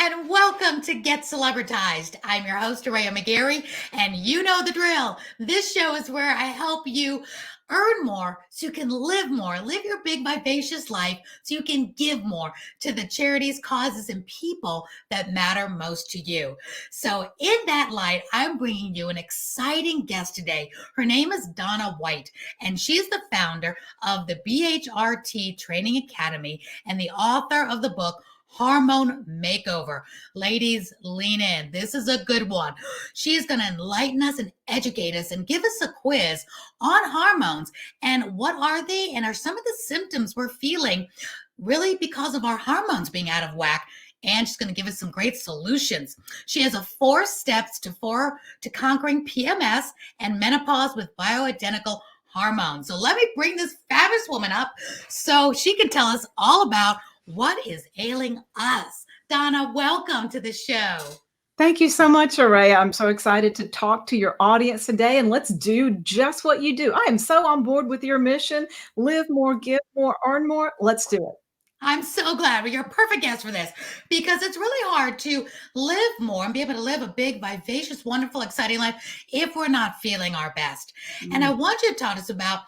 and welcome to Get Celebritized. I'm your host, Aurea McGarry, and you know the drill. This show is where I help you earn more so you can live more, live your big, vivacious life so you can give more to the charities, causes, and people that matter most to you. So in that light, I'm bringing you an exciting guest today. Her name is Donna White, and she's the founder of the BHRT Training Academy and the author of the book, Hormone Makeover. Ladies, lean in. This is a good one. She is going to enlighten us and educate us and give us a quiz on hormones and what are they and are some of the symptoms we're feeling really because of our hormones being out of whack. And she's going to give us some great solutions. She has 4 steps to conquering PMS and menopause with bioidentical hormones. So let me bring this fabulous woman up so she can tell us all about what is ailing us. Donna, welcome to the show. Thank you so much, Aurea. I'm so excited to talk to your audience today, and let's do just what you do. I am so on board with your mission. Live more, give more, earn more. Let's do it. I'm so glad you're a perfect guest for this because it's really hard to live more and be able to live a big, vivacious, wonderful, exciting life if we're not feeling our best. And I want you to talk to us about,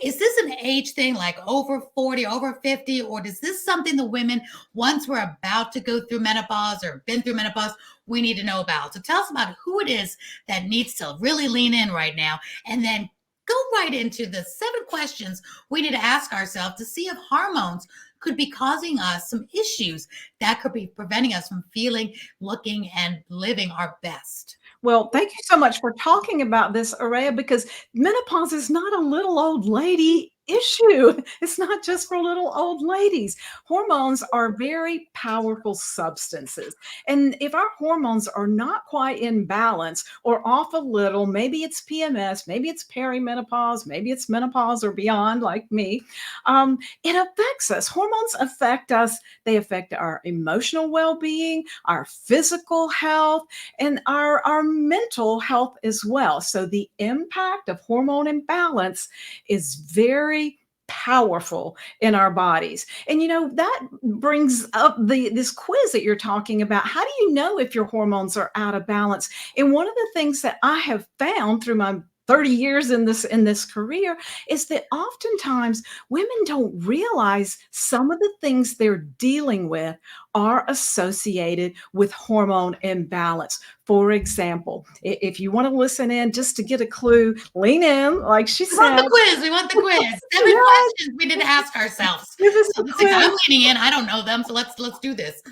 is this an age thing like over 40, over 50, or is this something the women, once we're about to go through menopause or been through menopause, we need to know about? So tell us about who it is that needs to really lean in right now, and then go right into the 7 questions we need to ask ourselves to see if hormones could be causing us some issues that could be preventing us from feeling, looking, and living our best. Well, thank you so much for talking about this, Aurea, because menopause is not a little old lady issue. It's not just for little old ladies. Hormones are very powerful substances. And if our hormones are not quite in balance or off a little, maybe it's PMS, maybe it's perimenopause, maybe it's menopause or beyond, like me, it affects us. Hormones affect us. They affect our emotional well-being, our physical health, and our mental health as well. So the impact of hormone imbalance is very powerful in our bodies. And that brings up this quiz that you're talking about. How do you know if your hormones are out of balance? And one of the things that I have found through my 30 years in this career is that oftentimes women don't realize some of the things they're dealing with are associated with hormone imbalance. For example, if you want to listen in just to get a clue, lean in, like she said. We want the quiz. 7 questions we need to ask ourselves. I'm leaning in. I don't know them, so let's do this.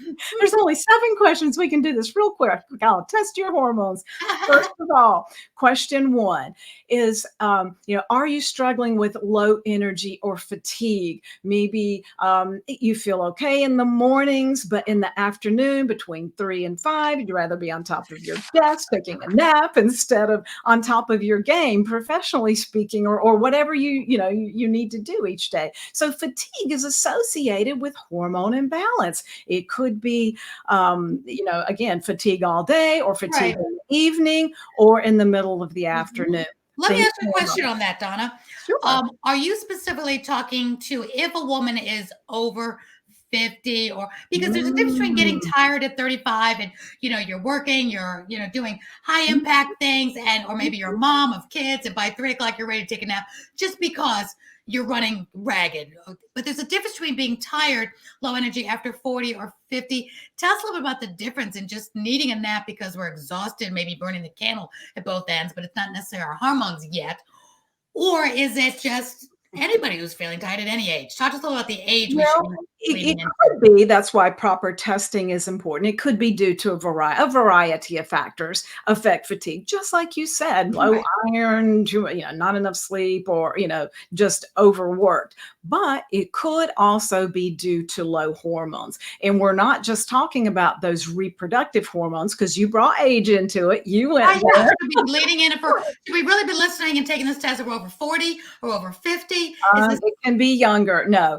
There's only 7 questions. We can do this real quick. I'll test your hormones. First of all, question 1 is, are you struggling with low energy or fatigue? Maybe you feel okay in the mornings, but in the afternoon between 3 and 5, you'd rather be on top of your desk taking a nap instead of on top of your game, professionally speaking, or whatever you need to do each day. So fatigue is associated with hormone imbalance. It could be, again, fatigue all day or fatigue in the evening or in the middle of the afternoon. Let me ask you a question on that, Donna. Sure. Are you specifically talking to if a woman is over 50, or because there's a difference between getting tired at 35 and you're working, you're doing high impact things, or maybe you're a mom of kids and by 3 o'clock you're ready to take a nap just because you're running ragged. But there's a difference between being tired, low energy after 40 or 50. Tell us a little bit about the difference in just needing a nap because we're exhausted, maybe burning the candle at both ends, but it's not necessarily our hormones yet. Or is it just anybody who's feeling tired at any age? Talk to us a little about the age. It could be. That's why proper testing is important. It could be due to a variety of factors affect fatigue, just like you said, low iron, not enough sleep, or just overworked. But it could also be due to low hormones. And we're not just talking about those reproductive hormones, because you brought age into it. You went there. Should we be leading in should we really be listening and taking this test if we're over 40 or over 50? It can be younger. No,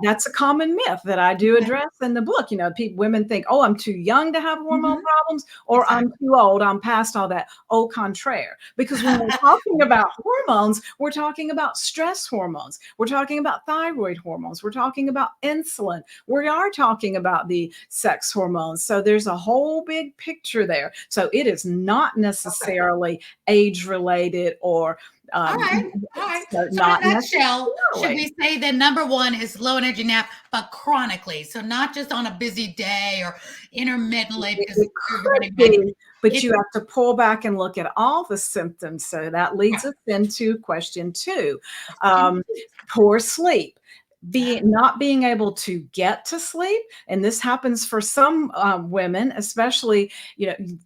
that's a common myth that I do address in the book. Women think, oh, I'm too young to have hormone problems, or I'm too old, I'm past all that. Au contraire. Because when we're talking about hormones, we're talking about stress hormones. We're talking about thyroid hormones. We're talking about insulin. We are talking about the sex hormones. So there's a whole big picture there. So it is not necessarily age related or all right. So not in a nutshell, should necessarily. we say that number one is low energy nap, but chronically? So not just on a busy day or intermittently, because It you're could running late. be, but you have to pull back and look at all the symptoms. So that leads us into question 2. Poor sleep. Not being able to get to sleep, and this happens for some women, especially,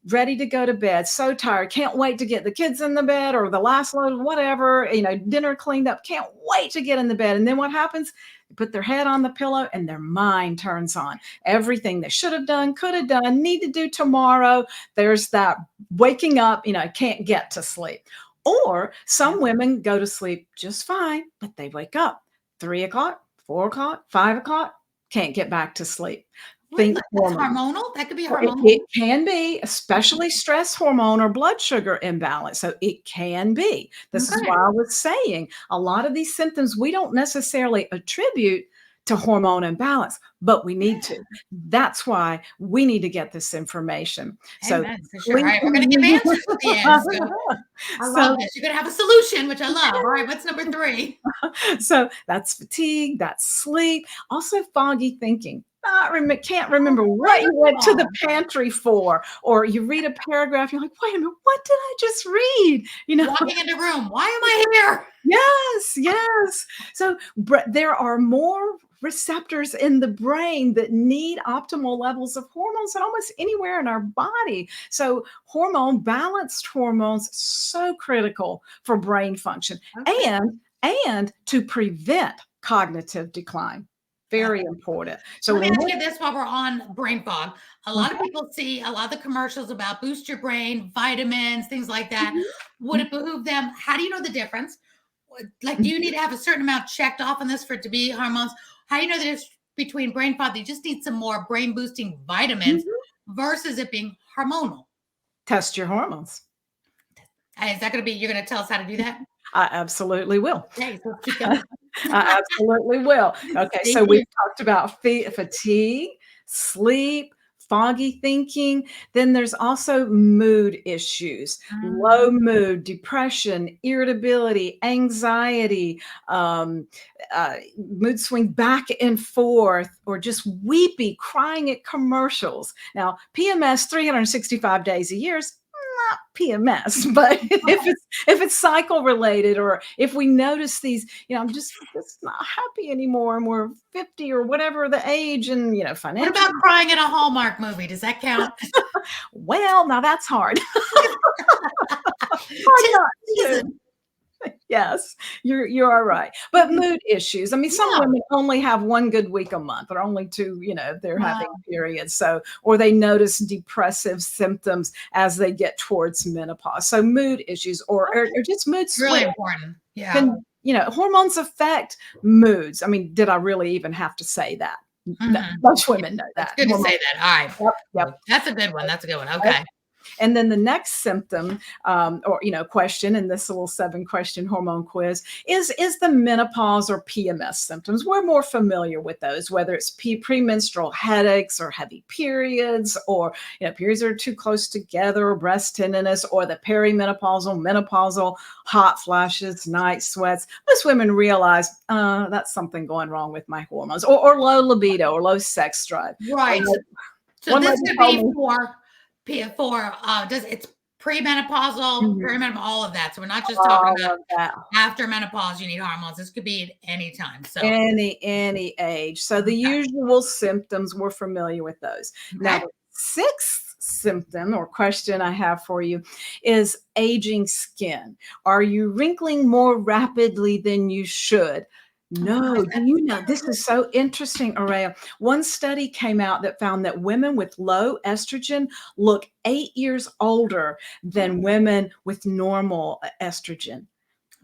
ready to go to bed, so tired, can't wait to get the kids in the bed or the last load, whatever, dinner cleaned up, can't wait to get in the bed. And then what happens? They put their head on the pillow and their mind turns on. Everything they should have done, could have done, need to do tomorrow. There's that waking up, can't get to sleep. Or some women go to sleep just fine, but they wake up 3 o'clock, 4 o'clock, 5 o'clock, can't get back to sleep. Think That's hormones. hormonal. That could be Or hormonal. it can be, especially stress hormone or blood sugar imbalance. So it can be. This is why I was saying a lot of these symptoms we don't necessarily attribute to hormone imbalance, but we need to. That's why we need to get this information. Amen, for sure. All right, we're going to give answers at the end. I love this. You're going to have a solution, which I love. All right, what's number 3? So that's fatigue, that's sleep, also foggy thinking. Can't remember what you went to the pantry for, or you read a paragraph, you're like, wait a minute, what did I just read? Walking in the room, why am I here? Yes. So there are more receptors in the brain that need optimal levels of hormones than almost anywhere in our body. So balanced hormones, so critical for brain function and to prevent cognitive decline. Very important. So let me ask you this while we're on brain fog. A lot of people see a lot of the commercials about boost your brain, vitamins, things like that. Would it behoove them? How do you know the difference? Like, do you need to have a certain amount checked off on this for it to be hormones? How do you know the difference between brain fog? You just need some more brain boosting vitamins versus it being hormonal. Test your hormones. Is that going to be, you're going to tell us how to do that? I absolutely will. Okay, so keep going. I absolutely will. Okay, so we've talked about fatigue, sleep, foggy thinking. Then there's also mood issues, low mood, depression, irritability, anxiety, mood swing back and forth, or just weepy, crying at commercials. Now, PMS 365 days a year is not PMS, but if it's cycle related, or if we notice these, I'm just not happy anymore, and we're 50 or whatever the age, and financial. What about crying in a Hallmark movie? Does that count? Well, now that's hard. Yes, you are right. But mood issues. I mean, some women only have one good week a month, or only 2, they're having periods. So, or they notice depressive symptoms as they get towards menopause. So mood issues or just mood swings. Really important. Yeah. Hormones affect moods. I mean, did I really even have to say that? No, most women know that. It's good to say that. All right. Yep. That's a good one. Okay. And then the next symptom or question in this little 7-question hormone quiz is the menopause or PMS symptoms. We're more familiar with those, whether it's premenstrual headaches or heavy periods, or periods are too close together, or breast tenderness, or the perimenopausal, menopausal, hot flashes, night sweats. Most women realize that's something going wrong with my hormones, or low libido or low sex drive. Right. So this could be it's premenopausal, perimenopausal, all of that. So we're not just talking about after menopause, you need hormones. This could be at any time. So any age. So the usual symptoms, we're familiar with those. Okay. Now, the 6th symptom or question I have for you is aging skin. Are you wrinkling more rapidly than you should? No, do you know, this is so interesting, Aurea. One study came out that found that women with low estrogen look 8 years older than women with normal estrogen.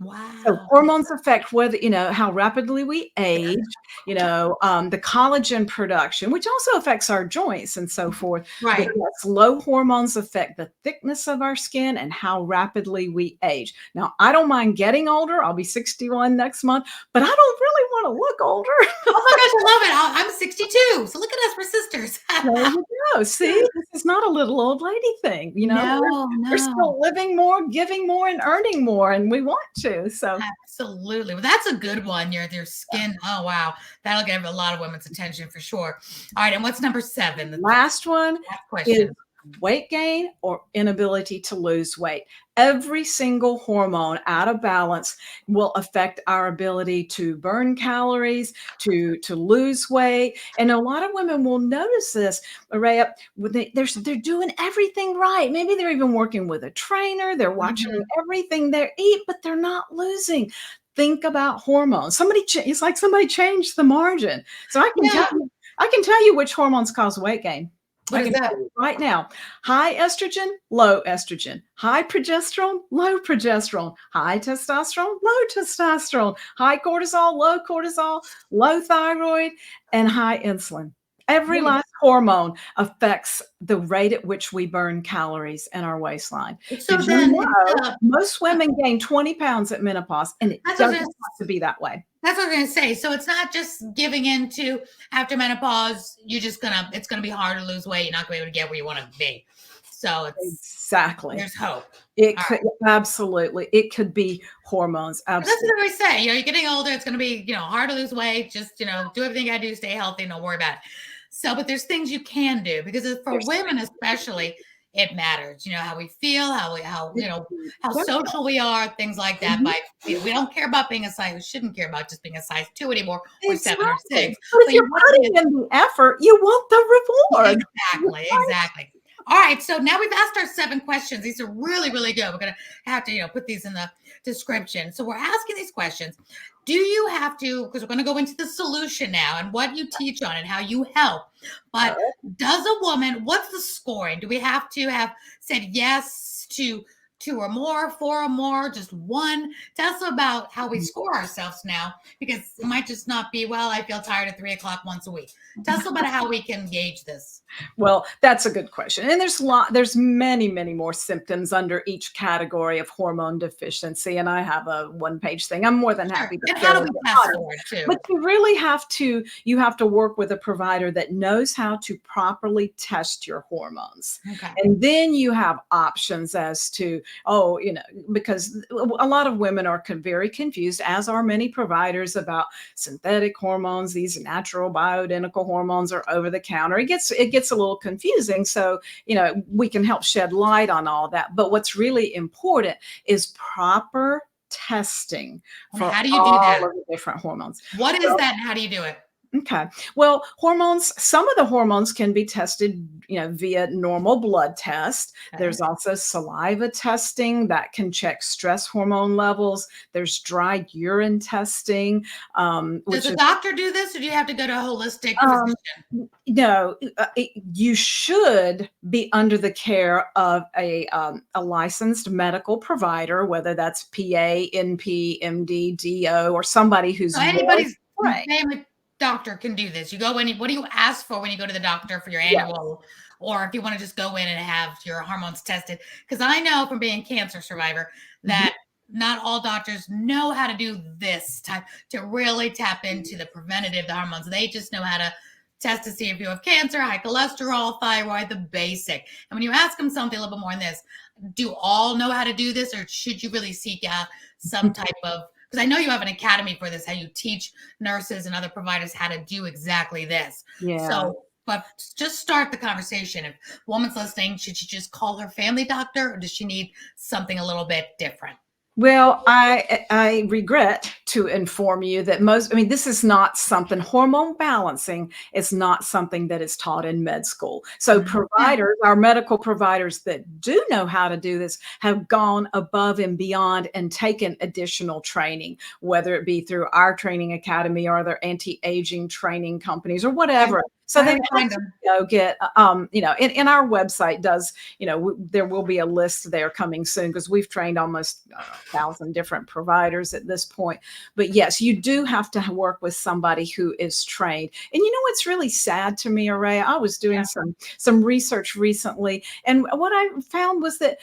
So Wow. hormones affect whether, how rapidly we age, the collagen production, which also affects our joints and so forth. But Right. yes, low hormones affect the thickness of our skin and how rapidly we age. Now, I don't mind getting older. I'll be 61 next month, but I don't really want to look older. Oh my gosh, I love it. I'm 62. So look at us, we're sisters. There you go. See, this is not a little old lady thing. No, We're no. still living more, giving more, and earning more, and we want to. So Absolutely. Well, that's a good one. Your skin. Oh wow. That'll get a lot of women's attention for sure. All right. And what's number 7? The last one last is question. weight gain or inability to lose weight. Every single hormone out of balance will affect our ability to burn calories, to lose weight. And a lot of women will notice this, Araya, they're doing everything right. Maybe they're even working with a trainer. They're watching Mhm. everything they eat, but they're not losing. Think about hormones. It's like somebody changed the margin. So Yeah. I can tell you which hormones cause weight gain. What I is can that? tell you right now, high estrogen, low estrogen, high progesterone, low progesterone, high testosterone, low testosterone, high cortisol, low thyroid, and high insulin. Every Really? last hormone affects the rate at which we burn calories in our waistline. So Did you then know it's most women gain 20 pounds at menopause, and it that's what I doesn't was have to be that way? that's what I was gonna say. So it's not just giving into after menopause, it's gonna be hard to lose weight. You're not gonna be able to get where you want to be. So Exactly. there's hope. It All could right. absolutely. It could be hormones. But that's Absolutely. what I always say. You're getting older. It's gonna be, hard to lose weight. Just, do everything you gotta do, stay healthy, don't worry about it. So, but there's things you can do because for There's women especially, it matters. How we feel, how That's social we are, things like that. mhm. We don't care about being a size. We shouldn't care about just being a size 2 anymore, or 7 or Exactly. 6. But if But you you're want to be putting in the effort, you want the reward. exactly, exactly. All right, so now we've asked our 7 questions. These are really, really good. We're gonna have to, put these in the description. So we're asking these questions. Do you have to, because we're gonna go into the solution now and what you teach on and how you help. But does a woman, what's the scoring? Do we have to have said yes to 2 or more, 4 or more, just 1? Tell us about how we score ourselves now, because it might just not be, well, I feel tired at 3 o'clock once a week. Tell us about how we can gauge this. Well, that's a good question. And there's many, many more symptoms under each category of hormone deficiency. And I have a one-page thing. I'm more than Sure. happy to And how fill do in we the test audience. for it too? But you have to work with a provider that knows how to properly test your hormones. Okay. And then you have options as to, because a lot of women are very confused, as are many providers, about synthetic hormones. These natural bioidentical hormones are over the counter. It gets a little confusing. So, we can help shed light on all that. But what's really important is proper testing And for how do you do all that? of the different hormones. What is that and how do you do it? Okay. Well, some of the hormones can be tested, via normal blood test. Okay. There's also saliva testing that can check stress hormone levels. There's dry urine testing, Does which a is doctor do this or do you have to go to a holistic um, physician? no, you should be under the care of a licensed medical provider, whether that's PA, NP, MD, DO, or somebody who's So well anybody's trained. family doctor can do this. You go in, what do you ask for when you go to the doctor for your Yeah. annual, or if you want to just go in and have your hormones tested? Because I know from being a cancer survivor Mhm. that not all doctors know how to do this type to really tap into the preventative, the hormones. They just know how to test to see if you have cancer, high cholesterol, thyroid, the basic. And when you ask them something a little bit more in this, do all know how to do this, or should you really seek out some type of, because I know you have an academy for this, how you teach nurses and other providers how to do exactly this. Yeah. So, but just start the conversation. If a woman's listening, should she just call her family doctor, or does she need something a little bit different? Well, I regret to inform you that this is not something, hormone balancing is not something that is taught in med school. So Yeah. our medical providers that do know how to do this have gone above and beyond and taken additional training, whether it be through our training academy or other anti-aging training companies or whatever. So I they have to have find to them. go get, and our website does, there will be a list there coming soon because we've trained almost 1,000 different providers at this point. But yes, you do have to work with somebody who is trained. And you know what's really sad to me, Araya? I was doing Yeah. some research recently, and what I found was that,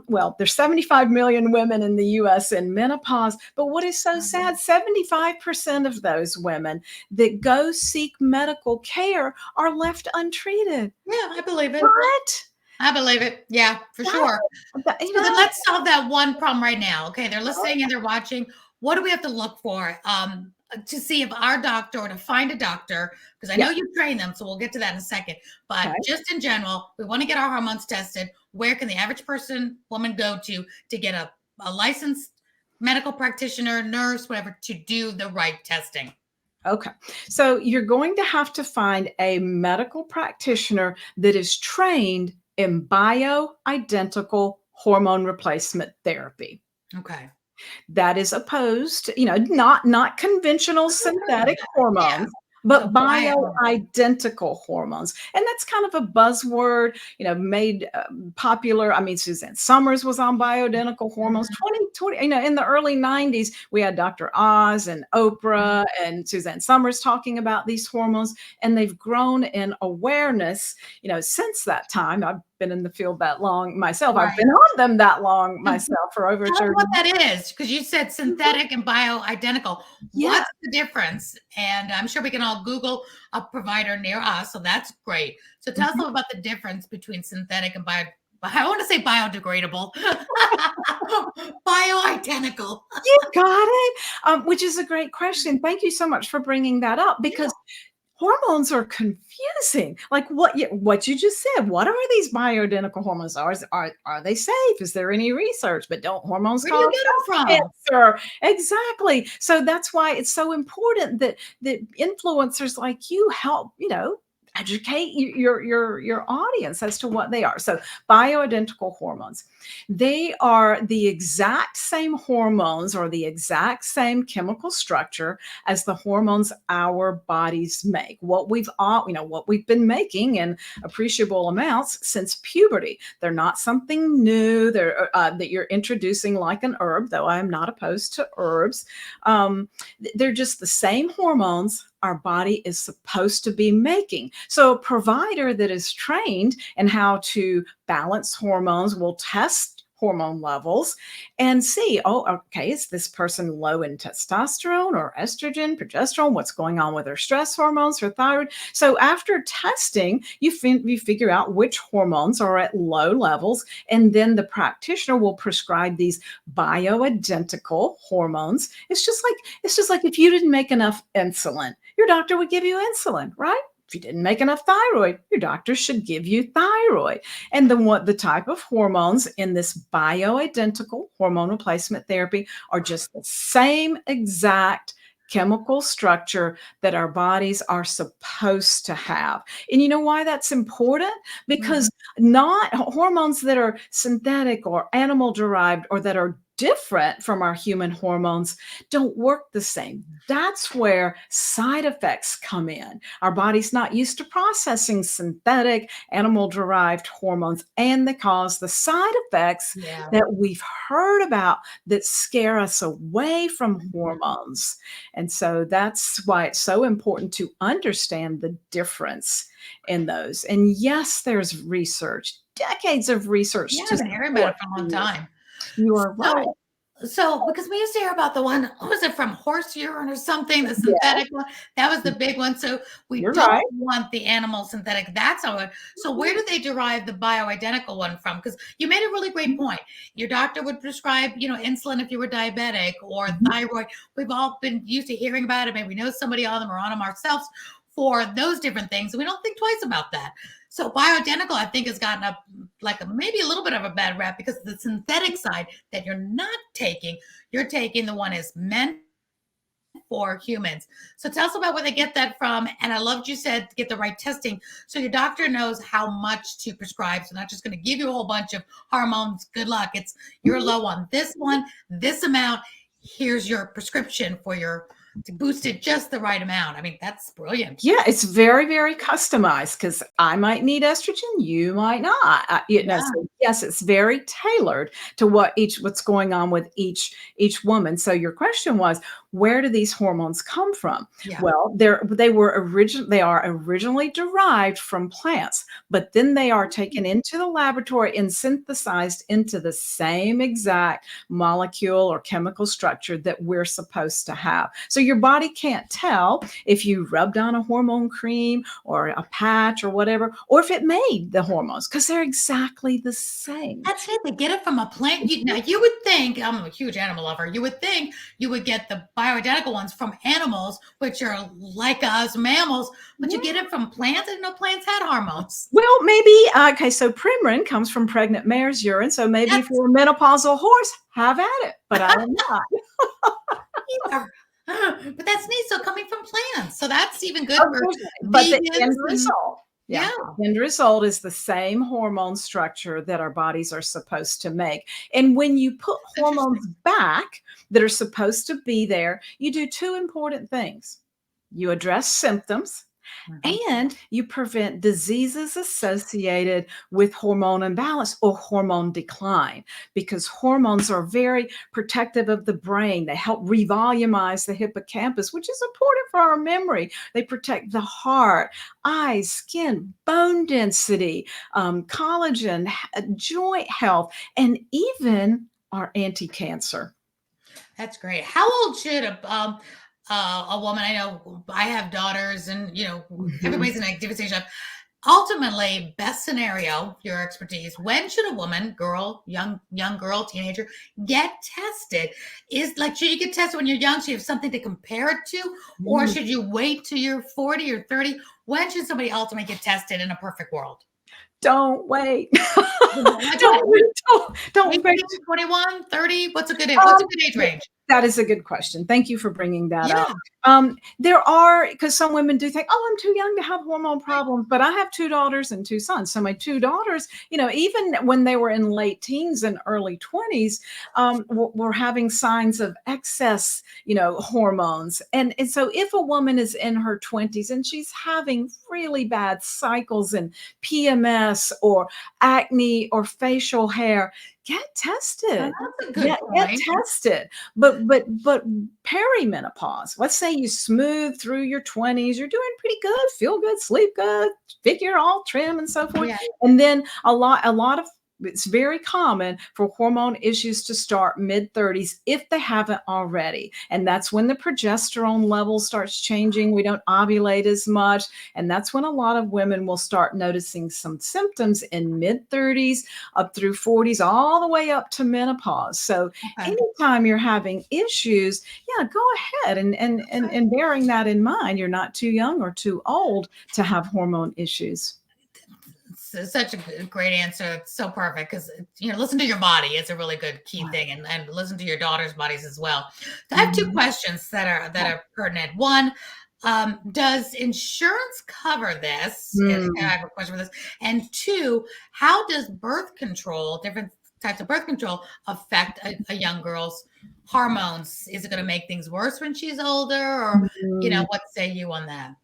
well, there's 75 million women in the U.S. in menopause, but what is so sad, 75% of those women that go seek medical care are left untreated. Yeah, I believe it. What? I believe it. Yeah, for That, sure. So then let's solve that one problem right now. Okay, they're listening and they're watching. What do we have to look for to see if our doctor or to find a doctor? Because I yeah. know you train them, so we'll get to that in a second. But Okay. just in general, we want to get our hormones tested. Where can the average woman go to get a licensed medical practitioner, nurse, whatever, to do the right testing? Okay. So you're going to have to find a medical practitioner that is trained in bioidentical hormone replacement therapy. Okay. That is opposed, not conventional synthetic Yeah. hormones, So but bioidentical hormones. And that's kind of a buzzword, made popular. I mean, Suzanne Summers was on bioidentical hormones. 2020, in the early 90s, we had Dr. Oz and Oprah and Suzanne Summers talking about these hormones, and they've grown in awareness, since that time. I've been in the field that long myself. right. I've been on them that long myself for over Tell 30 me what years. that is, because you said synthetic and bioidentical. Yeah. What's the difference? And I'm sure we can all Google a provider near us, so that's great. So tell us about the difference between synthetic and I want to say biodegradable, bioidentical. You got it, which is a great question. Thank you so much for bringing that up because hormones are confusing. Like what you just said. What are these bioidentical hormones? Are they safe? Is there any research? But don't hormones Where do you cause get them from? cancer? Exactly. So that's why it's so important that influencers like you help, educate your audience as to what they are. So bioidentical hormones, they are the exact same hormones or the exact same chemical structure as the hormones our bodies make. What we've been making in appreciable amounts since puberty. They're not something new. That you're introducing like an herb, though I am not opposed to herbs. They're just the same hormones our body is supposed to be making. So a provider that is trained in how to balance hormones will test hormone levels and see, okay, is this person low in testosterone or estrogen, progesterone? What's going on with her stress hormones, her thyroid? So after testing, you figure out which hormones are at low levels, and then the practitioner will prescribe these bioidentical hormones. It's just like if you didn't make enough insulin, your doctor would give you insulin, right? If you didn't make enough thyroid, your doctor should give you thyroid. And then the type of hormones in this bioidentical hormone replacement therapy are just the same exact chemical structure that our bodies are supposed to have. And you know why that's important? Because not hormones that are synthetic or animal derived or that are different from our human hormones don't work the same. That's where side effects come in. Our body's not used to processing synthetic animal derived hormones, and they cause the side effects that we've heard about that scare us away from hormones. And so that's why it's so important to understand the difference in those. And yes, there's research, decades of research. Yeah, I've been hearing about it for a long time. You are right. So, because we used to hear about the one, what was it, from horse urine or something, the synthetic one? That was the big one. So we You're don't right. want the animal synthetic. That's how it. So where do they derive the bioidentical one from? Because you made a really great point. Your doctor would prescribe, insulin if you were diabetic or thyroid. We've all been used to hearing about it. Maybe we know somebody on them or on them ourselves for those different things. And we don't think twice about that. So bioidentical, I think, has gotten up maybe a little bit of a bad rap because the synthetic side that you're not taking, you're taking the one is meant for humans. So tell us about where they get that from. And I loved you said to get the right testing so your doctor knows how much to prescribe. So not just going to give you a whole bunch of hormones. Good luck. It's you're low on this one, this amount. Here's your prescription for your to boost it just the right amount. I mean, that's brilliant. Yeah, it's very, very customized because I might need estrogen, you might not. Yeah. So yes, it's very tailored to what's going on with each woman. So your question was, where do these hormones come from? Yeah. Well, they are originally derived from plants, but then they are taken into the laboratory and synthesized into the same exact molecule or chemical structure that we're supposed to have. So your body can't tell if you rubbed on a hormone cream or a patch or whatever, or if it made the hormones, because they're exactly the same. That's it. They get it from a plant. Now, you would think, I'm a huge animal lover, you would think you would get the bioidentical ones from animals, which are like us mammals, but you get it from plants. I didn't know plants had hormones. Well, maybe, okay, so Premarin comes from pregnant mare's urine, so maybe if you're a menopausal horse, have at it, but I am not. Either. But that's neat. So coming from plants. So that's even good Of for course, but the end vegans and result, yeah. the end result is the same hormone structure that our bodies are supposed to make. And when you put hormones back that are supposed to be there, you do two important things. You address symptoms, and you prevent diseases associated with hormone imbalance or hormone decline, because hormones are very protective of the brain. They help revolumize the hippocampus, which is important for our memory. They protect the heart, eyes, skin, bone density, collagen, joint health, and even our anti-cancer. That's great. How old should a woman? I know I have daughters, and everybody's in an activity stage. Ultimately, best scenario, your expertise. When should a woman, girl, young girl, teenager, get tested? Should you get tested when you're young, so you have something to compare it to, or should you wait till you're 40 or 30? When should somebody ultimately get tested in a perfect world? Don't wait. Don't wait. 21, 30? What's a good age range? That is a good question. Thank you for bringing that Yeah. up. There are, because some women do think, oh, I'm too young to have hormone problems, but I have 2 daughters and 2 sons. So my 2 daughters, even when they were in late teens and early 20s, were having signs of excess, hormones. And so if a woman is in her 20s and she's having really bad cycles and PMS or acne or facial hair, get tested. Oh, that's a good point. Get tested. But perimenopause, let's say you smooth through your 20s, you're doing pretty good, feel good, sleep good, figure all trim and so forth. Yeah. And then a lot of it's very common for hormone issues to start mid-30s if they haven't already. And that's when the progesterone level starts changing. We don't ovulate as much. And that's when a lot of women will start noticing some symptoms in mid-30s up through 40s, all the way up to menopause. So anytime you're having issues, go ahead and bearing that in mind, you're not too young or too old to have hormone issues. Such a great answer. It's so perfect, because listen to your body is a really good key thing, and listen to your daughter's bodies as well. So I have 2 questions that are pertinent. One, does insurance cover this? I have a question for this. And 2, how does birth control, different types of birth control, affect a young girl's hormones? Is it going to make things worse when she's older, or what say you on that?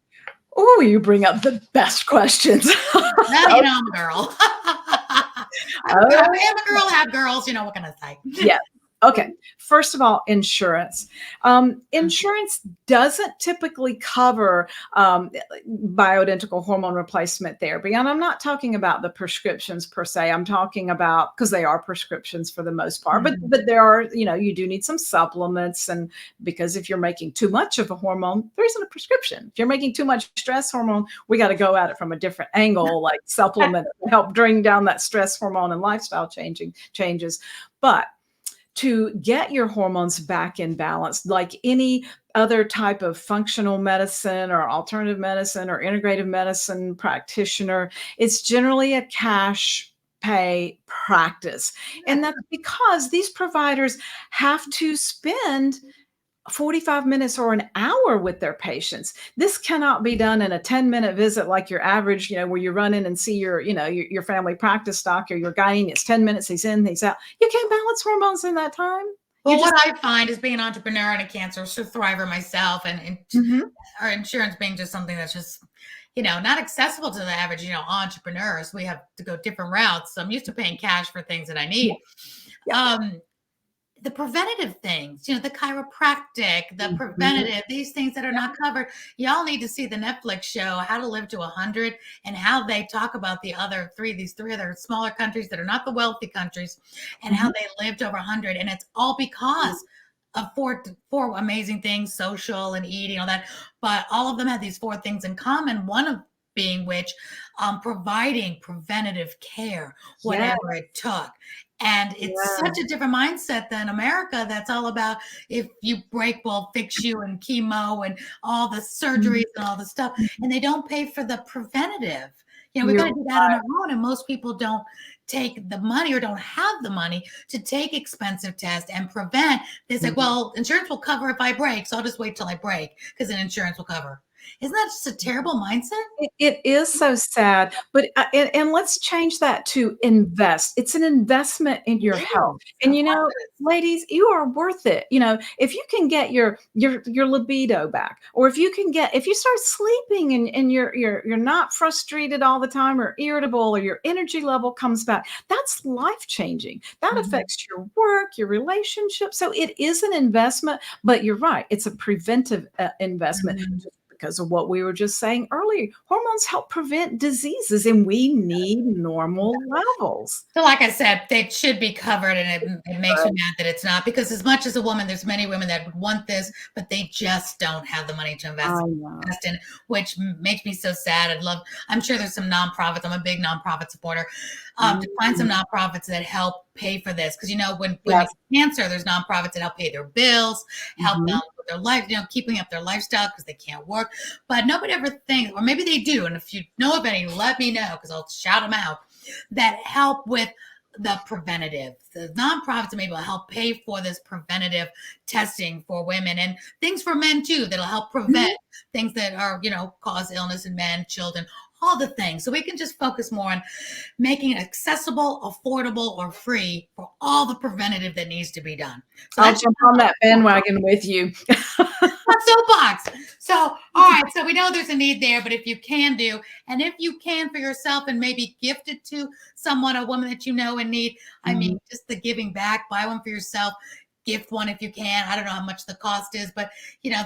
Oh, you bring up the best questions. Well, I'm a girl. I'm a girl, have girls. What can I say? Yeah. Okay. First of all, insurance. Insurance doesn't typically cover bioidentical hormone replacement therapy. And I'm not talking about the prescriptions per se. I'm talking about, because they are prescriptions for the most part, but there are, you do need some supplements. And because if you're making too much of a hormone, there isn't a prescription. If you're making too much stress hormone, we got to go at it from a different angle, like supplements to help bring down that stress hormone and lifestyle changes. But to get your hormones back in balance, like any other type of functional medicine or alternative medicine or integrative medicine practitioner, it's generally a cash pay practice. And that's because these providers have to spend 45 minutes or an hour with their patients. This cannot be done in a 10-minute visit like your average, where you run in and see your family practice doctor, your gynae. It's 10 minutes, he's in, he's out. You can't balance hormones in that time. You Well, what just I find is being an entrepreneur and a cancer thriver myself, and Mhm. our insurance being just something that's just, not accessible to the average, entrepreneurs. We have to go different routes. So I'm used to paying cash for things that I Yeah, need. yeah. Um, the preventative things, the chiropractic, the Mhm. preventative, these things that are not covered. Y'all need to see the Netflix show, How to Live to 100, and how they talk about these three other smaller countries that are not the wealthy countries, and how Mhm. they lived over 100. And it's all because of four amazing things, social and eating, all that. But all of them have these four things in common. One of being which providing preventative care, Yeah, whatever it took. And it's yeah. such a different mindset than America that's all about if you break, we'll fix you and chemo and all the surgeries Mhm. and all the stuff. Mhm. And they don't pay for the preventative. We've got You're to do that on our own. And most people don't take the money or don't have the money to take expensive tests and prevent. They say, Mhm. well, insurance will cover if I break. So I'll just wait till I break because then insurance will cover. Isn't that just a terrible mindset? It is so sad, but, and let's change that to invest. It's an investment in It your health, is. and, Of course it is. ladies, you are worth it. If you can get your libido back, or if you start sleeping and you're not frustrated all the time or irritable, or your energy level comes back, that's life-changing. That Mhm. affects your work, your relationship, so it is an investment, but you're right, it's a preventive, investment Mhm. just because of what we were just saying earlier. Hormones help prevent diseases, and we need normal levels. So, like I said, they should be covered, and it makes me Right. mad that it's not because as much as a woman, there's many women that would want this, but they just don't have the money to I know. invest in, which makes me so sad. I'm sure there's some nonprofits. I'm a big nonprofit supporter. To find some Mhm. nonprofits that help pay for this, because when women Yes. get cancer, there's nonprofits that help pay their bills, help them Mhm. with their life, keeping up their lifestyle because they can't work. But nobody ever thinks, or maybe they do. And if you know of any, let me know because I'll shout them out that help with the preventative. The nonprofits maybe will help pay for this preventative testing for women and things for men too that'll help prevent Mhm. things that are, cause illness in men, children, all the things. So we can just focus more on making it accessible, affordable, or free for all the preventative that needs to be done. So I'll that's jump on that bandwagon with you. a soapbox. So, all right. So we know there's a need there, but if you can do, and if you can for yourself and maybe gift it to someone, a woman that you know in need, I mean, Mhm. just the giving back, buy one for yourself, gift one if you can. I don't know how much the cost is, but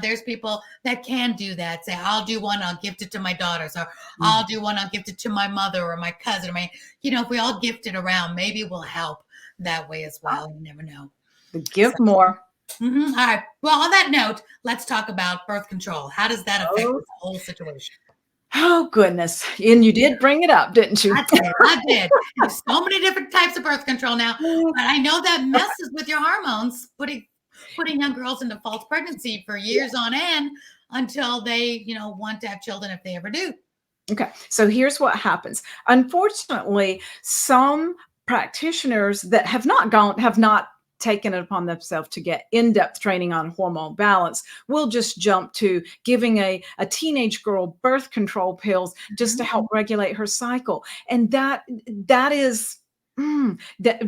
there's people that can do that. Say, I'll do one, I'll gift it to my daughters, or Mhm. I'll do one, I'll gift it to my mother or my cousin. If we all gift it around, maybe we'll help that way as well. You never know. So, Give more. All right. Well, on that note, let's talk about birth control. How does that affect Oh, this whole situation? oh goodness, and you did bring it up, didn't you? I did. I did. There's so many different types of birth control now, but I know that messes with your hormones, putting young girls into false pregnancy for Yeah. years on end until they, want to have children if they ever do. Okay, so here's what happens. Unfortunately, some practitioners that have not taken it upon themselves to get in-depth training on hormone balance will just jump to giving a teenage girl birth control pills just to Mhm. help regulate her cycle. And that is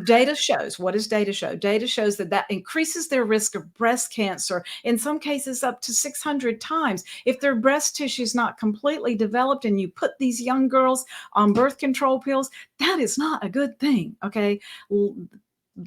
data shows. What does data show? Data shows that increases their risk of breast cancer, in some cases up to 600 times. If their breast tissue is not completely developed and you put these young girls on birth control pills, that is not a good thing. Okay.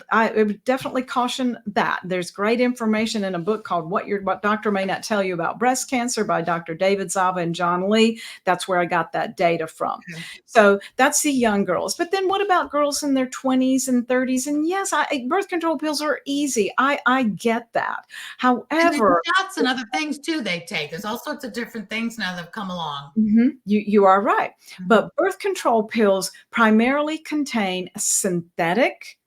I would definitely caution that. There's great information in a book called What Doctor May Not Tell You About Breast Cancer by Dr. David Zava and John Lee. That's where I got that data from. Okay. So that's the young girls. But then what about girls in their 20s and 30s? And yes, birth control pills are easy. I get that. And there's However, shots and other things too they take. There's all sorts of different things now that have come along. you are right. Mhm. But birth control pills primarily contain synthetic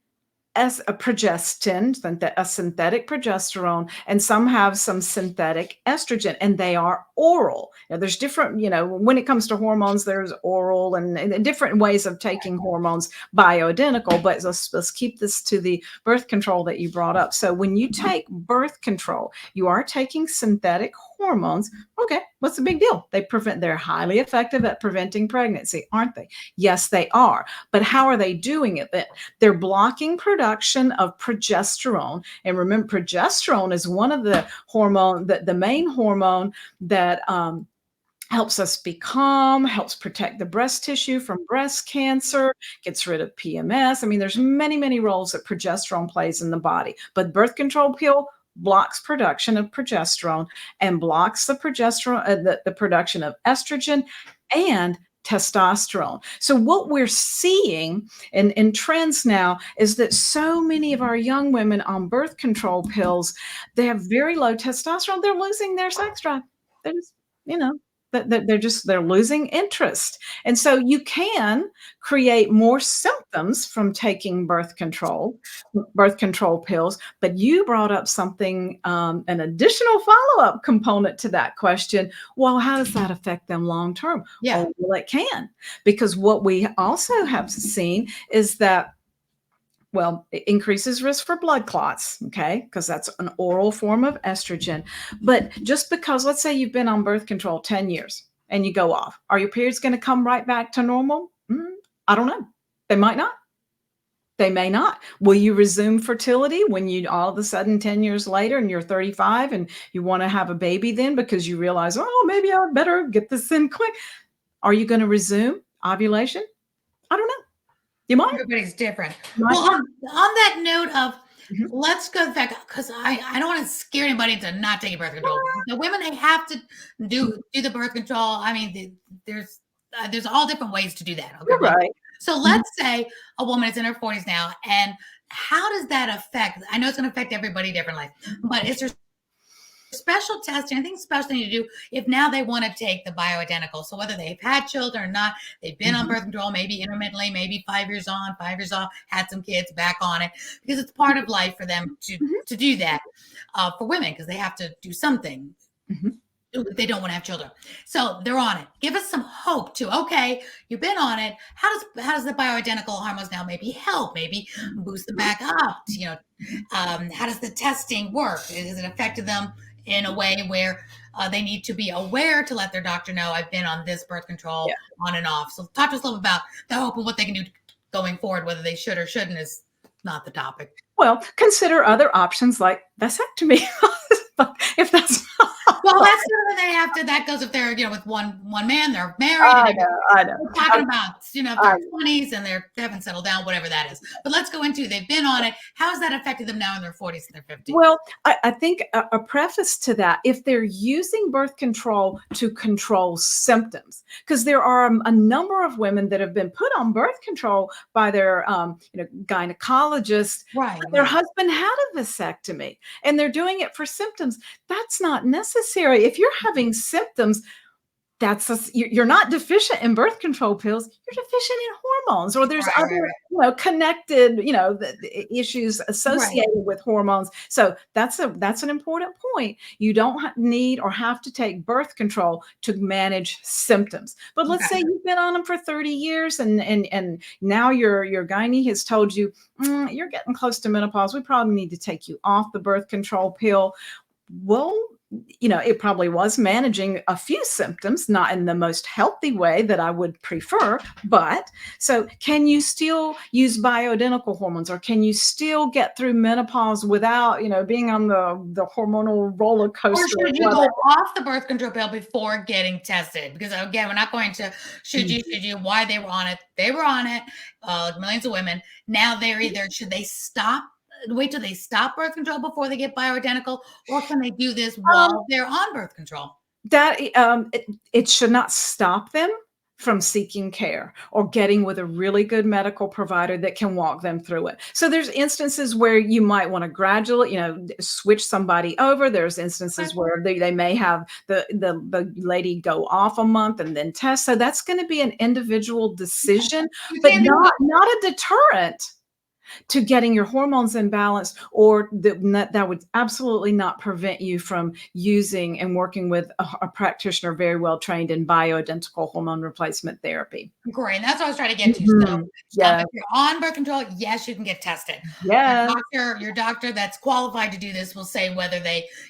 as a progestin, a synthetic progesterone, and some have some synthetic estrogen, and they are oral. Now, there's different, when it comes to hormones, there's oral and different ways of taking hormones, bioidentical, but let's keep this to the birth control that you brought up. So when you take birth control, you are taking synthetic hormones. Okay, what's the big deal? They're highly effective at preventing pregnancy, aren't they? Yes, they are. But how are they doing it? They're blocking production of progesterone. And remember, progesterone is one of the the main hormone that helps us be calm, helps protect the breast tissue from breast cancer, gets rid of PMS. I mean, there's many, many roles that progesterone plays in the body. But birth control pill blocks production of progesterone and blocks the the production of estrogen and testosterone. So what we're seeing in trends now is that so many of our young women on birth control pills, they have very low testosterone. They're losing their sex drive. They're just, you know, they're losing interest. And so you can create more symptoms from taking birth control pills. But you brought up something, an additional follow-up component to that question. Well, how does that affect them long term? Yeah. Oh, well, it can, because what we also have seen is that, well, it increases risk for blood clots, okay, because that's an oral form of estrogen. But just because, let's say you've been on birth control 10 years and you go off, are your periods going to come right back to normal? I don't know. They might not. They may not. Will you resume fertility when you all of a sudden 10 years later and you're 35 and you want to have a baby then because you realize, oh, maybe I better get this in quick? Are you going to resume ovulation? I don't know. You might. Everybody's different. You might Well, not. on that note of, Mhm. let's go back, because I don't want to scare anybody to not take birth control. The women, they have to do the birth control. I mean, there's all different ways to do that. Okay, You're right. so let's say a woman is in her 40s now, and how does that affect? I know it's going to affect everybody differently, but is there special testing, I think special thing to do if now they want to take the bioidentical? So whether they've had children or not, they've been on birth control, maybe intermittently, maybe 5 years on, 5 years off, had some kids, back on it, because it's part of life for them to do that. For women, because they have to do something. They don't want to have children, so they're on it. Give us some hope too. Okay, you've been on it. How does the bioidentical hormones now maybe help, maybe boost them back up? You know, how does the testing work? Is it affected them in a way where they need to be aware to let their doctor know, I've been on this birth control on and off? So talk to us a little about the hope and what they can do going forward. Whether they should or shouldn't is not the topic. Well, consider other options like vasectomy. If that's well, that's something they have to. That goes if they're with one man, they're married. I know. We're talking about if they're 20s and they haven't settled down, whatever that is. But let's go into, they've been on it. How has that affected them now in their 40s and their 50s? Well, I think a preface to that, if they're using birth control to control symptoms, because there are a number of women that have been put on birth control by their gynecologist. Right. Their husband had a vasectomy and they're doing it for symptoms. That's not necessary. If you're having symptoms, you're not deficient in birth control pills. You're deficient in hormones, or there's other connected issues associated with hormones. So that's an important point. You don't need or have to take birth control to manage symptoms. But let's say you've been on them for 30 years and now your gynae has told you you're getting close to menopause. We probably need to take you off the birth control pill. Well, it probably was managing a few symptoms, not in the most healthy way that I would prefer. But so can you still use bioidentical hormones, or can you still get through menopause without, being on the hormonal roller coaster? Or should you go off the birth control pill before getting tested? Because again, we're not going to should you, why they were on it. They were on it, millions of women. Now they're either, should they wait till they stop birth control before they get bioidentical, or can they do this while they're on birth control? That it should not stop them from seeking care or getting with a really good medical provider that can walk them through it. So there's instances where you might want to gradually, switch somebody over. There's instances where they may have the lady go off a month and then test. So that's going to be an individual decision, but not a deterrent. to getting your hormones in balance, or that would absolutely not prevent you from using and working with a practitioner very well trained in bioidentical hormone replacement therapy. Great. And that's what I was trying to get to. So, Mhm. Yeah. if you're on birth control, yes, you can get tested. Yes. Your doctor that's qualified to do this will say whether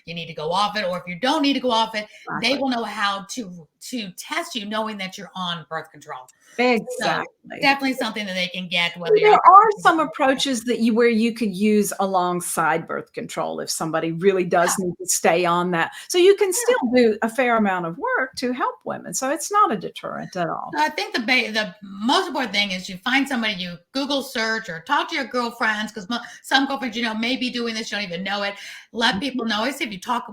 you need to go off it, or if you don't need to go off it, they Exactly. will know how to test you, knowing that you're on birth control. So Exactly. definitely something that they can get whether And you're on there are birth some control. approaches that where you could use alongside birth control if somebody really does need to stay on that. So you can still do a fair amount of work to help women. So it's not a deterrent at all. I think the most important thing is you find somebody, you Google search or talk to your girlfriends, because some girlfriends, may be doing this, you don't even know it. Let people know. I say, if you talk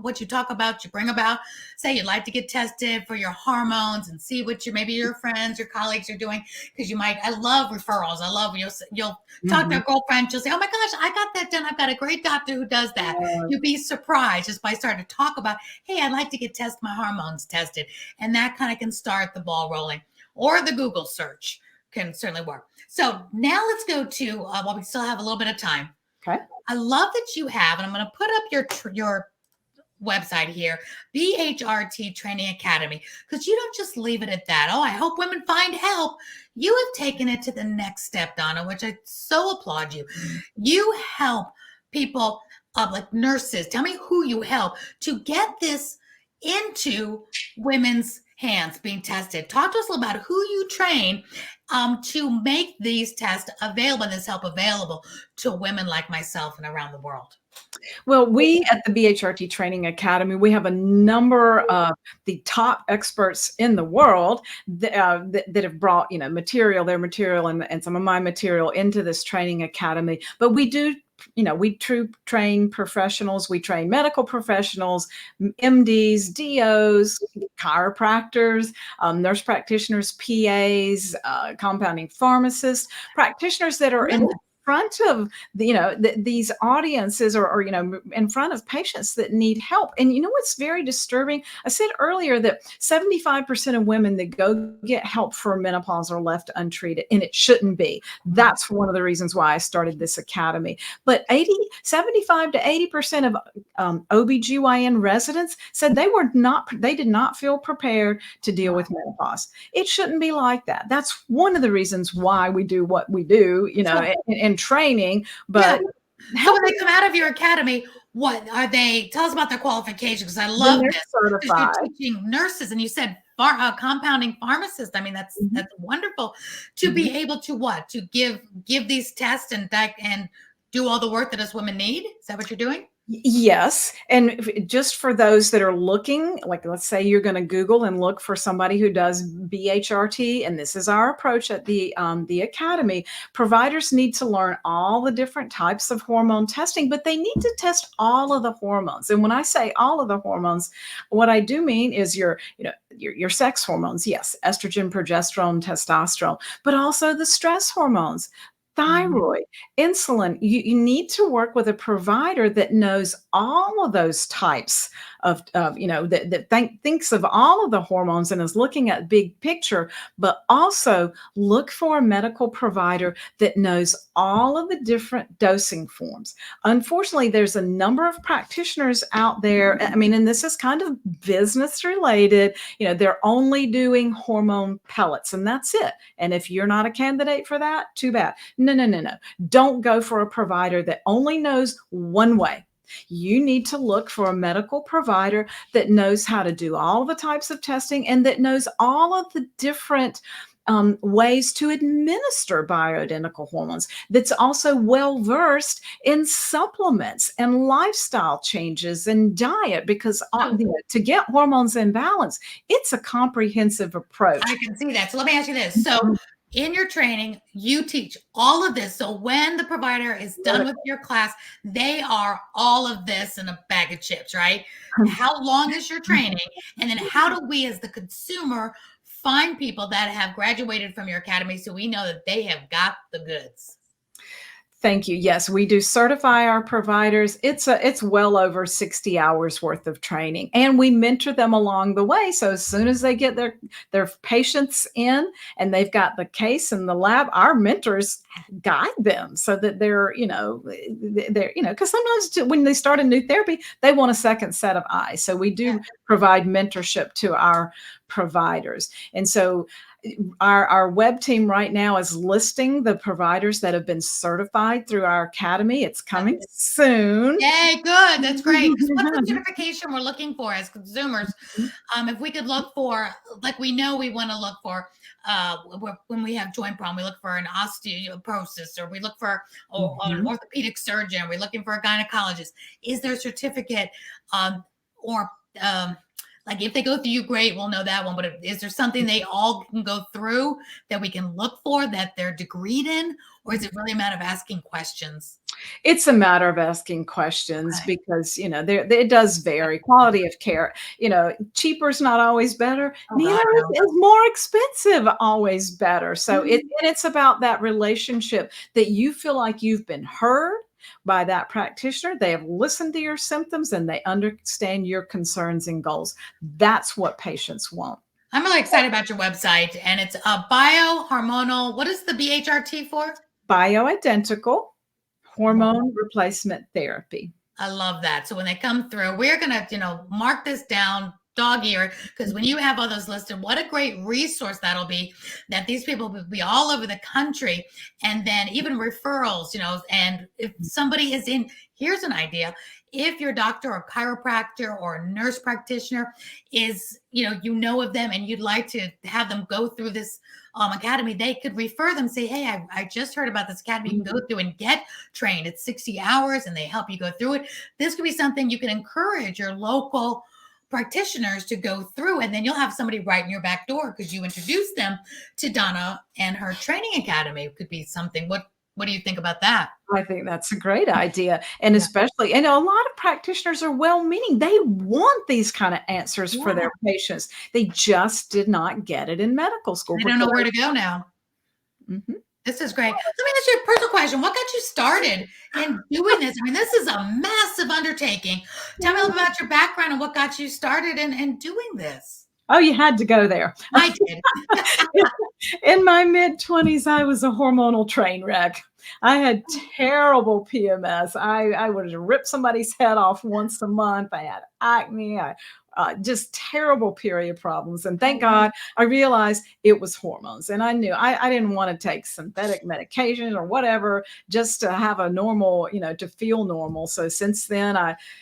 about, you bring about, say you'd like to get tested for your hormones and see what maybe your friends, your colleagues are doing, because I love referrals. I love when you'll talk to a girlfriend, she'll say, oh my gosh, I got that done. I've got a great doctor who does that. You'd be surprised just by starting to talk about, hey, I'd like to get my hormones tested. And that kind of can start the ball rolling. Or the Google search can certainly work. So now let's go to, while we still have a little bit of time. Okay. I love that you have, and I'm going to put up your website here, BHRT Training Academy, because you don't just leave it at that. Oh, I hope women find help. You have taken it to the next step, Donna, which I so applaud you. You help people, like nurses. Tell me who you help to get this into women's hands being tested. Talk to us a little about who you train to make these tests available and this help available to women like myself and around the world. Well, we at the BHRT Training Academy, we have a number of the top experts in the world that have brought, their material and some of my material into this training academy. But we do, we train professionals, we train medical professionals, MDs, DOs, chiropractors, nurse practitioners, PAs, compounding pharmacists, practitioners that are in front of these audiences or in front of patients that need help. And what's very disturbing, I said earlier that 75% of women that go get help for menopause are left untreated, and it shouldn't be. That's one of the reasons why I started this academy. But 75 to 80% of OBGYN residents said they did not feel prepared to deal with menopause. It shouldn't be like that. That's one of the reasons why we do what we do, in training. But so when they come out of your academy, what are they? Tell us about their qualifications, because I love this. Certified. You're teaching nurses, and you said compounding pharmacists. I mean, that's wonderful to be able to give these tests and do all the work that us women need. Is that what you're doing? Yes. And just for those that are looking, like let's say you're going to Google and look for somebody who does BHRT, and this is our approach at the Academy. Providers need to learn all the different types of hormone testing, but they need to test all of the hormones. And when I say all of the hormones, what I do mean is your sex hormones, yes, estrogen, progesterone, testosterone, but also the stress hormones, thyroid, insulin. You need to work with a provider that knows all of those types of that thinks of all of the hormones and is looking at big picture, but also look for a medical provider that knows all of the different dosing forms. Unfortunately, there's a number of practitioners out there. I mean, and this is kind of business related. They're only doing hormone pellets, and that's it. And if you're not a candidate for that, too bad. No. Don't go for a provider that only knows one way. You need to look for a medical provider that knows how to do all the types of testing and that knows all of the different ways to administer bioidentical hormones, that's also well-versed in supplements and lifestyle changes and diet, because to get hormones in balance, it's a comprehensive approach. I can see that. So let me ask you this. So in your training, you teach all of this. So when the provider is done with your class, they are all of this in a bag of chips, right? How long is your training? And then how do we as the consumer find people that have graduated from your academy so we know that they have got the goods? Thank you. Yes, we do certify our providers. It's well over 60 hours worth of training, and we mentor them along the way. So as soon as they get their patients in and they've got the case in the lab, our mentors guide them so that because sometimes when they start a new therapy, they want a second set of eyes. So we Yeah. do provide mentorship to our providers. And so our web team right now is listing the providers that have been certified through our academy. It's coming soon. Yay, good. That's great. Because what's the certification we're looking for as consumers? If we could look for, like we know we want to look for, when we have joint problem, we look for an osteoporosis, or we look for an Mhm. orthopedic surgeon. We're looking for a gynecologist. Is there a certificate, or like if they go through you, great, we'll know that one. But is there something they all can go through that we can look for that they're degreed in, or is it really a matter of asking questions? It's a matter of asking questions Okay. because, there it does vary. Quality of care, cheaper is not always better. Oh Neither God, no. is more expensive always better. So Mhm. it's about that relationship that you feel like you've been heard by that practitioner. They have listened to your symptoms and they understand your concerns and goals. That's what patients want. I'm really excited about your website, and it's a biohormonal. What is the BHRT for? Bioidentical Wow. hormone replacement therapy. I love that. So when they come through, we're gonna, mark this down dog ear, because when you have all those listed, what a great resource that'll be, that these people will be all over the country. And then even referrals, and if somebody is in, here's an idea. If your doctor or chiropractor or nurse practitioner is, of them and you'd like to have them go through this academy, they could refer them, say, hey, I just heard about this academy. You can go through and get trained. It's 60 hours and they help you go through it. This could be something you can encourage your local practitioners to go through, and then you'll have somebody right in your back door because you introduced them to Donna and her training academy. It could be something. What do you think about that? I think that's a great idea, and Yeah. especially a lot of practitioners are well-meaning. They want these kinda answers for Yeah. their patients. They just did not get it in medical school They don't because know where to go now. Mhm. This is great. Let me ask you a personal question. What got you started in doing this? I mean, this is a massive undertaking. Tell me a little about your background and what got you started in doing this. Oh, you had to go there. I did. In my mid-20s, I was a hormonal train wreck. I had terrible PMS. I would rip somebody's head off once a month. I had acne. Just terrible period problems. And thank Oh, God I realized it was hormones. And I knew I didn't want to take synthetic medication or whatever just to have a normal, to feel normal. So since then,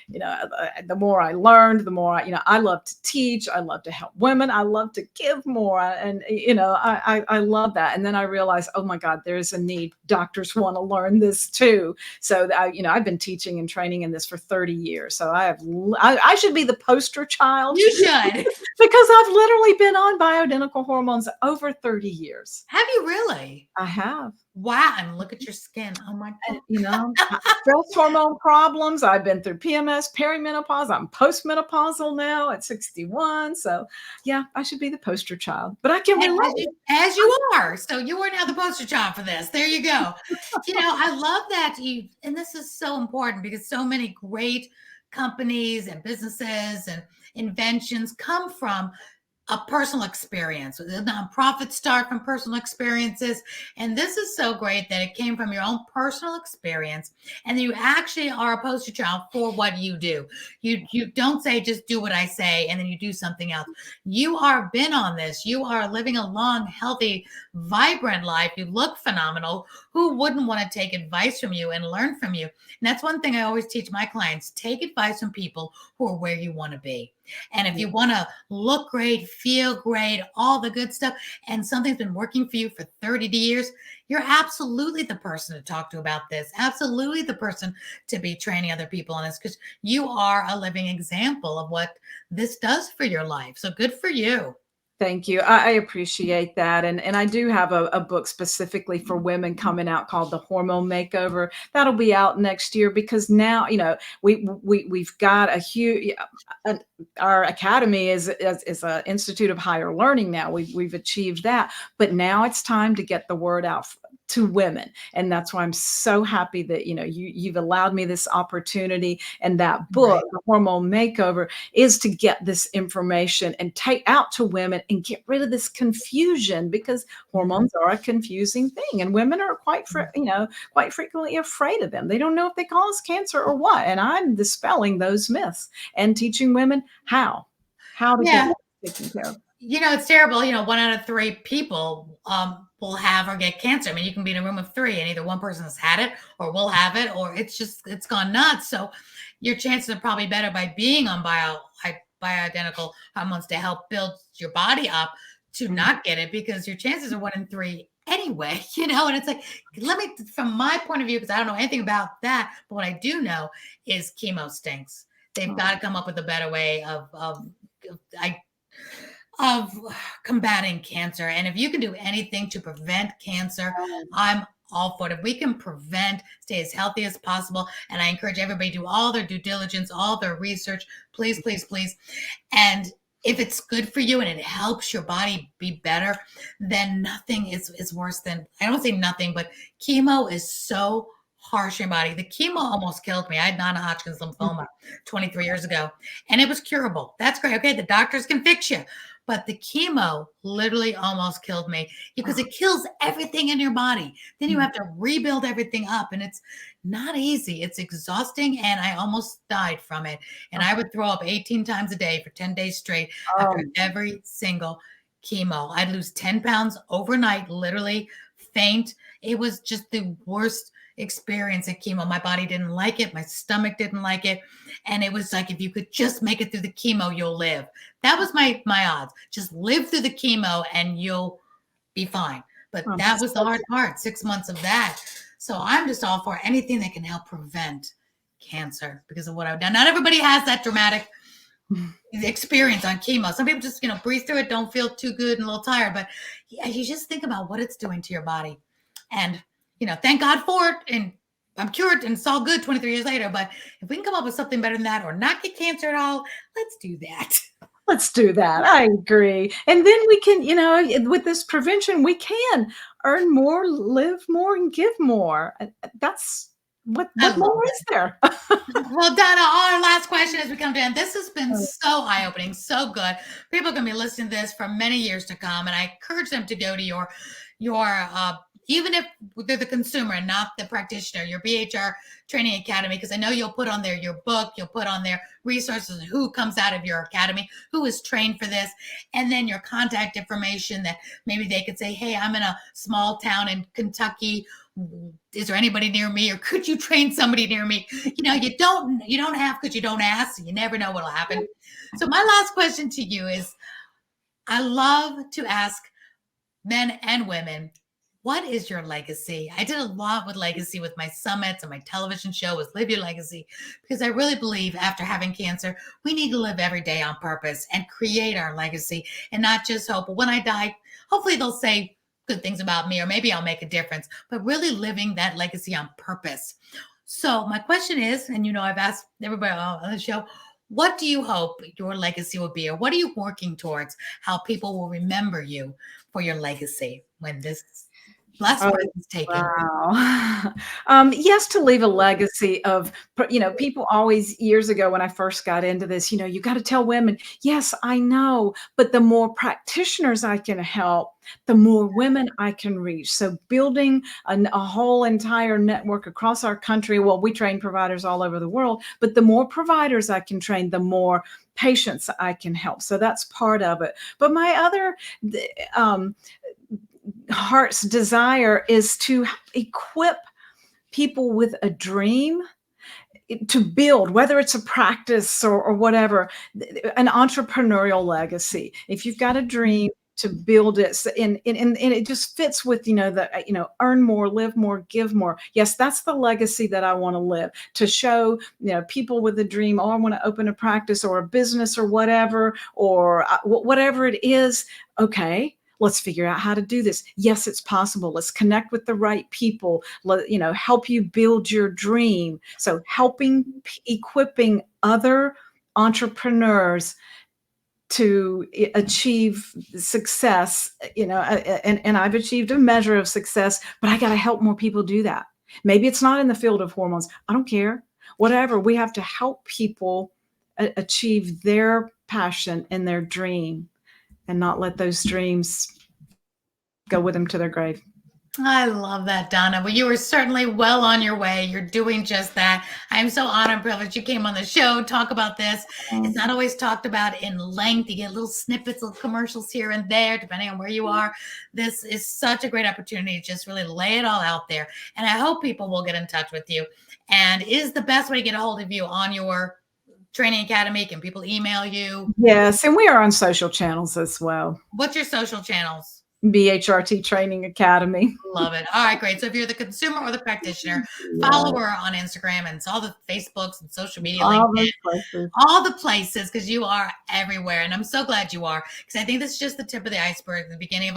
the more I learned, the more I love to teach. I love to help women. I love to give more. And, I love that. And then I realized, oh my God, there's a need. Doctors want to learn this too. So I've been teaching and training in this for 30 years. So I should be the poster child you should. because I've literally been on bioidentical hormones over 30 years. Have you really? I have. Wow. And look at your skin. Oh my And, God. stress hormone problems. I've been through PMS, perimenopause. I'm postmenopausal now at 61. So, yeah, I should be the poster child, but I can As relate. you, as you are. So you are now the poster child for this. There you go. I love that and this is so important because so many great companies and businesses and inventions come from a personal experience. The nonprofits start from personal experiences. And this is so great that it came from your own personal experience. And you actually are a poster child for what you do. You don't say, just do what I say, and then you do something else. You are been on this. You are living a long, healthy, vibrant life. You look phenomenal. Who wouldn't want to take advice from you and learn from you? And that's one thing I always teach my clients. Take advice from people who are where you want to be. And if you want to look great, feel great, all the good stuff, and something's been working for you for 30 years, you're absolutely the person to talk to about this. Absolutely the person to be training other people on this, because you are a living example of what this does for your life. So good for you. Thank you. I appreciate that. And I do have a book specifically for women coming out called The Hormone Makeover. That'll be out next year because now, we've got a huge our academy is an institute of higher learning now. We've achieved that. But now it's time to get the word out to women. And that's why I'm so happy that, you've allowed me this opportunity. And that book, Right. The Hormone Makeover, is to get this information and take out to women and get rid of this confusion, because hormones are a confusing thing. And women are quite frequently afraid of them. They don't know if they cause cancer or what. And I'm dispelling those myths and teaching women how to get Yeah. taken care of. It's terrible. 1 out of 3 people will have or get cancer. I mean, you can be in a room of 3 and either one person has had it or will have it, or it's gone nuts. So your chances are probably better by being on bioidentical hormones to help build your body up to not get it, because your chances are 1 in 3 anyway, and it's like, from my point of view, because I don't know anything about that, but what I do know is chemo stinks. They've got to come up with a better way of combating cancer. And if you can do anything to prevent cancer, I'm all for it. If we can prevent, stay as healthy as possible. And I encourage everybody to do all their due diligence, all their research, please, please, please. And if it's good for you and it helps your body be better, then nothing is worse than, I don't say nothing, but chemo is so harsh on your body. The chemo almost killed me. I had non-Hodgkin's lymphoma 23 years ago, and it was curable. That's great. Okay, the doctors can fix you. But the chemo literally almost killed me, because it kills everything in your body. Then you have to rebuild everything up, and it's not easy. It's exhausting, and I almost died from it. And I would throw up 18 times a day for 10 days straight after every single chemo. I'd lose 10 pounds overnight, literally faint. It was just the worst experience at chemo. My body didn't like it. My stomach didn't like it. And it was like, if you could just make it through the chemo, you'll live. That was my odds. Just live through the chemo and you'll be fine. But that was the hard part, 6 months of that. So I'm just all for anything that can help prevent cancer because of what I've done. Not everybody has that dramatic experience on chemo. Some people just, breathe through it, don't feel too good and a little tired. But yeah, you just think about what it's doing to your body. And thank God for it. And I'm cured and it's all good 23 years later. But if we can come up with something better than that or not get cancer at all, let's do that. Let's do that. I agree. And then we can, with this prevention, we can earn more, live more, and give more. That's what more is there? Well, Donna, our last question as we come to end. This has been so eye-opening, so good. People are going to be listening to this for many years to come. And I encourage them to go to your even if they're the consumer and not the practitioner, your BHR Training Academy, because I know you'll put on there your book, you'll put on there resources, who comes out of your academy, who is trained for this, and then your contact information that maybe they could say, hey, I'm in a small town in Kentucky. Is there anybody near me, or could you train somebody near me? You don't have, because you don't ask, so you never know what'll happen. So my last question to you is, I love to ask men and women, what is your legacy? I did a lot with legacy with my summits, and my television show was Live Your Legacy, because I really believe after having cancer, we need to live every day on purpose and create our legacy and not just hope, well, when I die, hopefully they'll say good things about me, or maybe I'll make a difference, but really living that legacy on purpose. So my question is, and I've asked everybody on the show, what do you hope your legacy will be, or what are you working towards, how people will remember you for your legacy when this last breath is taken? Wow. Yes, to leave a legacy of, people always, years ago when I first got into this, you got to tell women, yes, I know, but the more practitioners I can help, the more women I can reach. So building a whole entire network across our country. Well, we train providers all over the world, but the more providers I can train, the more patients I can help. So that's part of it. But my other heart's desire is to equip people with a dream to build, whether it's a practice or whatever, an entrepreneurial legacy. If you've got a dream, to build it, and it just fits with earn more, live more, give more. Yes, that's the legacy that I want to live, to show people with a dream, I want to open a practice or a business or whatever it is. Okay, let's figure out how to do this. Yes, it's possible. Let's connect with the right people. Help you build your dream. So equipping other entrepreneurs to achieve success, and I've achieved a measure of success, but I got to help more people do that. Maybe it's not in the field of hormones. I don't care. Whatever. We have to help people achieve their passion and their dream and not let those dreams go with them to their grave. I love that, Donna. Well, you are certainly well on your way. You're doing just that. I'm so honored and privileged you came on the show, talk about this. It's not always talked about in length. You get little snippets, little commercials here and there, depending on where you are. This is such a great opportunity to just really lay it all out there. And I hope people will get in touch with you. And is the best way to get a hold of you on your training academy? Can people email you? Yes, and we are on social channels as well. What's your social channels? BHRT Training Academy. Love it. All right, great. So if you're the consumer or the practitioner, follow her on Instagram and all the Facebooks and social media, LinkedIn, all the places, because you are everywhere. And I'm so glad you are, because I think this is just the tip of the iceberg, the beginning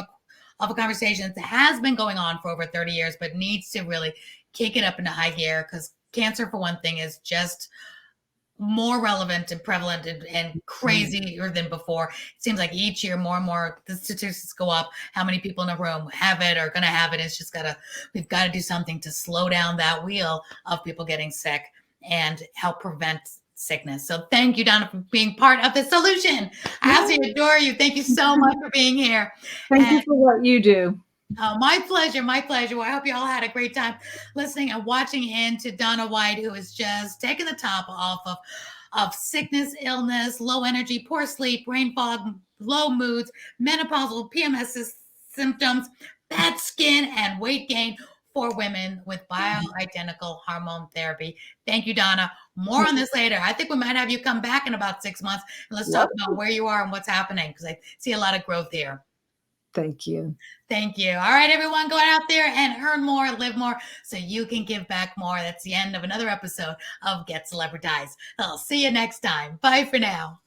of a conversation that has been going on for over 30 years, but needs to really kick it up into high gear, because cancer, for one thing, is just more relevant and prevalent and crazier than before. It seems like each year more and more the statistics go up. How many people in a room have it or going to have it? It's just we've got to do something to slow down that wheel of people getting sick and help prevent sickness. So thank you, Donna, for being part of the solution. I absolutely adore you. Thank you so much for being here. Thank you for what you do. Oh, my pleasure. My pleasure. Well, I hope you all had a great time listening and watching in to Donna White, who is just taking the top off of sickness, illness, low energy, poor sleep, brain fog, low moods, menopausal PMS symptoms, bad skin, and weight gain for women with bioidentical hormone therapy. Thank you, Donna. More on this later. I think we might have you come back in about 6 months and let's talk about where you are and what's happening, because I see a lot of growth here. Thank you. Thank you. All right, everyone, go out there and earn more, live more, so you can give back more. That's the end of another episode of Get Celebritized. I'll see you next time. Bye for now.